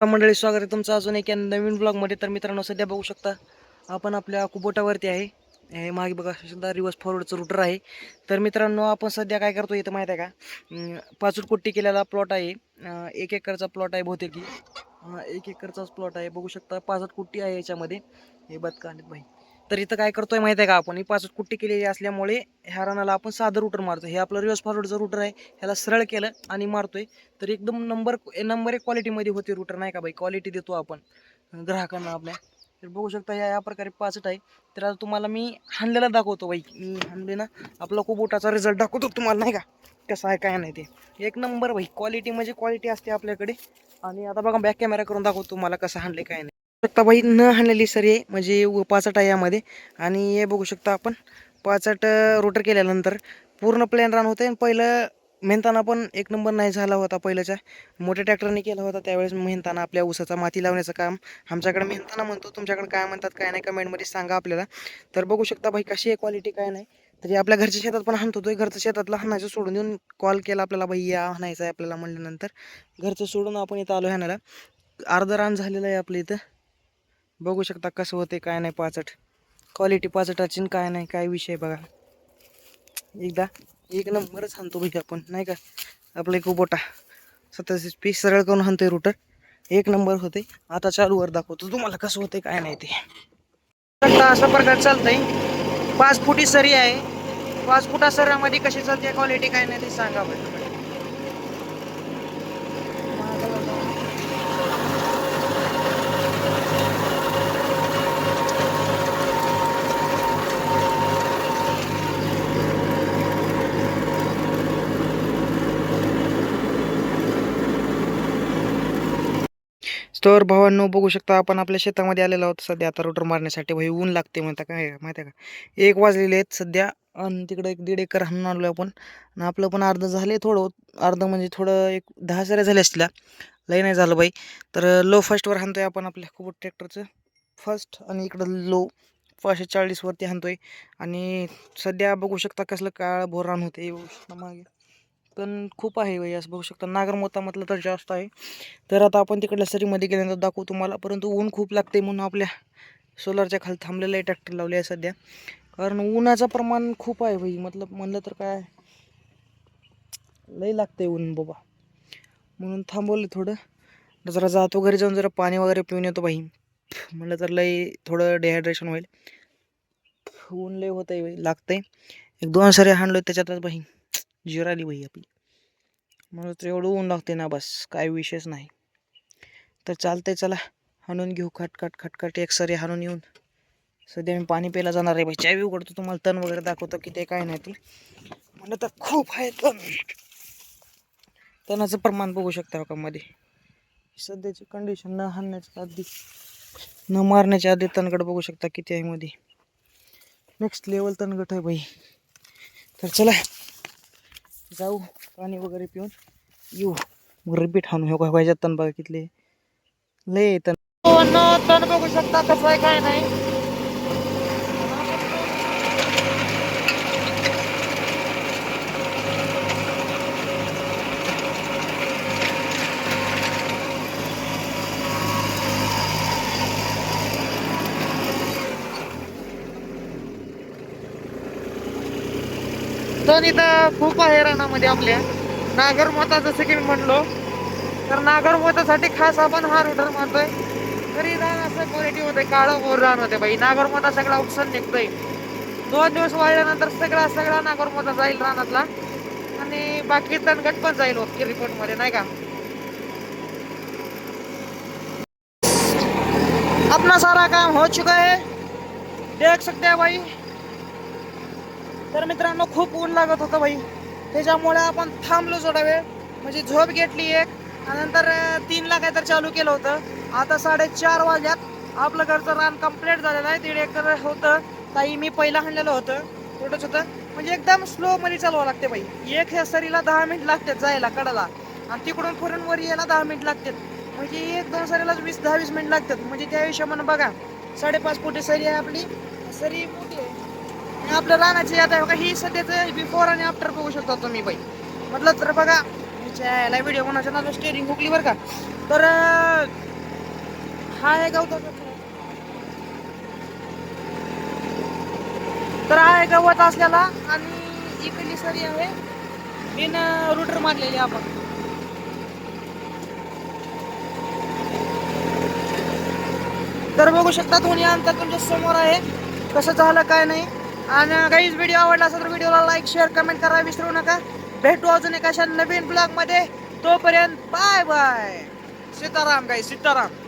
मंडळी, स्वागत आहे तुमचं अजून एक नवीन ब्लॉगमध्ये. तर मित्रांनो, सध्या बघू शकता आपण आपल्या कुबोटावरती आहे. हे मागे बघा सुद्धा रिव्हर्स फॉरवर्डचं रूटर आहे. तर मित्रांनो, आपण सध्या काय करतो इथं माहिती आहे का, पाचूट केलेला प्लॉट आहे. 1 एकरचा प्लॉट आहे बहुतेक. 1 एकरचाच प्लॉट आहे. बघू शकता पाचट कुट्टी आहे याच्यामध्ये. हे बदका आहेत भाई. तर इथं काय करतोय माहिती आहे का, आपण ही पाचट कुट्टी केलेली असल्यामुळे ह्या रानाला आपण साधं रूटर मारतो. हे आपलं रिव्हर्स फॉरवर्डचं रूटर आहे. ह्याला सरळ केलं आणि मारतोय तर एकदम नंबर 1 क्वालिटीमध्ये होते रूटर, नाही का भाई. क्वालिटी देतो आपण ग्राहकांना आपल्या. तर बघू शकता या प्रकारे पाचट आहे. तर आता तुम्हाला मी हाणलेला दाखवतो भाई. मी हाणले ना, आपला कुबोटाचा रिझल्ट दाखवतो तुम्हाला, नाही का कसं आहे काय नाही ते. एक नंबर भाई, क्वालिटी म्हणजे क्वालिटी असते आपल्याकडे. आणि आता बघा बॅक कॅमेरा करून दाखवतो तुम्हाला कसं हाणले काय नाही. शकता भाई न हाणलेली सरी आहे म्हणजे पाचट आहे यामध्ये. आणि हे बघू शकता आपण पाचट रोटर केल्यानंतर पूर्ण प्लेन रान होते. आणि पहिलं मेहनताना पण 1 नंबर नाही झाला होता. पहिल्याच्या मोठ्या ट्रॅक्टरने केला होता त्यावेळेस मेहनताना आपल्या ऊसाचा माती लावण्याचं काम. आमच्याकडे मेहनताना म्हणतो, तुमच्याकडे काय म्हणतात काय नाही कमेंटमध्ये सांगा आपल्याला. तर बघू शकता भाई कशी आहे क्वालिटी काय नाही. तरी आपल्या घरच्या शेतात पण हाणतोय. घरच्या शेतातला हाणायचं सोडून देऊन कॉल केला आपल्याला, भाई या हाणायचं आहे आपल्याला म्हणल्यानंतर घरचं सोडून आपण इथं आलो ह्याला. अर्ध रान झालेलं आहे आपलं इथं. बघू शकता कसं होते काय नाही पाचट. क्वालिटी पाचटाची काय नाही काय विषय बघा. एकदा 1 नंबरच हाणतो भाई आपण, नाही का. आपलं एक कुबोटा 27 पीस सरळ करून हाणतोय रूटर. 1 नंबर होते. आता चालूवर दाखवतो तुम्हाला कसं होते काय नाही ते. अशा प्रकारे चालतंय. 5 फुटी सरी आहे. 5 फुटा सऱ्यामध्ये कशी चालते क्वालिटी काय नाही ते सांगा बरं. तर भावांनो, बघू शकता आपण आपल्या शेतामध्ये आलेलो आहोत सध्या आता रोटर मारण्यासाठी. भाई ऊन लागते म्हणता काय माहिती आहे का. 1 वाजलेले आहेत सध्या. आणि तिकडं 1-1.5 एकर हाणून आणलो आपण. आणि आपलं पण अर्ध झाले थोडं. अर्ध म्हणजे थोडं एक 10 सऱ्या झाल्या असल्या, लई नाही झालं बाई. तर लो फास्टवर हाणतोय आपण आपल्या कुबोट ट्रॅक्टरचं फर्स्ट. आणि इकडं लो 540 वरती हाणतोय. आणि सध्या बघू शकता कसलं काळ भोर रान होते मागे. पण खूप आहे भाई. असं बघू शकता नागरमोता म्हटलं तर जास्त आहे. तर आता आपण तिकडल्या सरीमध्ये गेल्यानंतर दाखवू तुम्हाला. परंतु ऊन खूप लागते म्हणून आपल्या सोलरच्या खाली थांबलेलं आहे, ट्रॅक्टर लावले आहे सध्या. कारण उन्हाचं प्रमाण खूप आहे भाई. म्हणलं तर काय लई लागते ऊन बाबा, म्हणून थांबवलं थोडं. जरा जातो घरी जाऊन जरा पाणी वगैरे पिऊन येतो भाई. म्हणलं तर लई थोडं डिहायड्रेशन होईल. ऊन लई होत आहे भाई, लागतंय. 1-2 सरी हाणलो त्याच्यातच भाई जिराली भाई आपली. मला तर एवढं ऊन लागते ना, बस काय विषयच नाही. तर चालतंय, चला हाणून घेऊ खटखट एक सरी हाणून येऊन. सध्या मी पाणी प्यायला जाणार आहे भाई. चावी उघडतो तुम्हाला तण वगैरे दाखवतो की ते काय नाही ते. म्हणलं तर खूप आहे तण. तणाचं प्रमाण बघू शकता का मध्ये. सध्याची कंडिशन न हाणण्याच्या आधी न मारण्याच्या आधी तणगड बघू शकता किती आहे मध्ये. नेक्स्ट लेवल तणगट आहे भाई. तर चला जाऊ पाणी वगैरे पिऊन येऊ. मग रिपीट हाणू. हो का तण बघा कितले लय तण. तण बघू शकता कसं आहे काय नाही. तण इथं खूप आहे रानामध्ये आपल्या. नागरमोता जसं की मी म्हणलो, तर नागरमोतासाठी खास आपण हा रोटर मारतोय. तरी रान असं क्वालिटी होते, काळं भोर रान होते बाई. नागरमोता सगळा उपसून निघतोय. 2 दिवस वाळल्यानंतर सगळा नागरमोता जाईल रानातला. आणि बाकी तणगट पण जाईल ओके रिपोर्ट मध्ये, नाही का. अपना सारा काम हो चुका है, देख सकते हैं भाई. तर मित्रांनो, खूप ऊन लागत होतं भाई. त्याच्यामुळे आपण थांबलो थोडा वेळ, म्हणजे झोप घेतली एक. आणि नंतर 3ला काहीतरी चालू केलं होतं. आता 4:30 वाजल्यात. आपलं घरचं रान कम्प्लीट झालेलं आहे. 1.5 एकर होतं. ताई मी पहिला हाणलेलं होतं, छोटंच होतं. म्हणजे एकदम स्लो मध्ये चालवावं लागते बाई. एक ह्या सरीला 10 मिनिट लागतात जायला कडाला. आणि तिकडून फिरून वर यायला 10 मिनिट लागतात. म्हणजे 1-2 सरीला 10-20 मिनिट लागतात. म्हणजे त्या हिशोबाने बघा 5.5 फुटी सरी आहे आपली. सरी मोठी आहे. आणि आपल्या रानाची आता बघा ही सध्याचं बिफोर आणि आफ्टर बघू शकता तुम्ही बाई. म्हटलं तर बघा याला व्हिडिओ बनवायच्या ना स्टेरिंग हुकली बरं का. तर हा आहे गवताचा तर आहे गवत असलेला आणि इकडली सरी आहे बिन रुटर मारलेली आपण. तर बघू शकता दोन्ही अंतर तुमच्या समोर आहे कसं झालं काय नाही. आणि काहीच व्हिडिओ आवडला असेल तर व्हिडिओला लाईक शेअर कमेंट करायला विसरू नका. भेटू अजून एका नवीन ब्लॉग मध्ये. तोपर्यंत बाय बाय. सीताराम गाई सीताराम.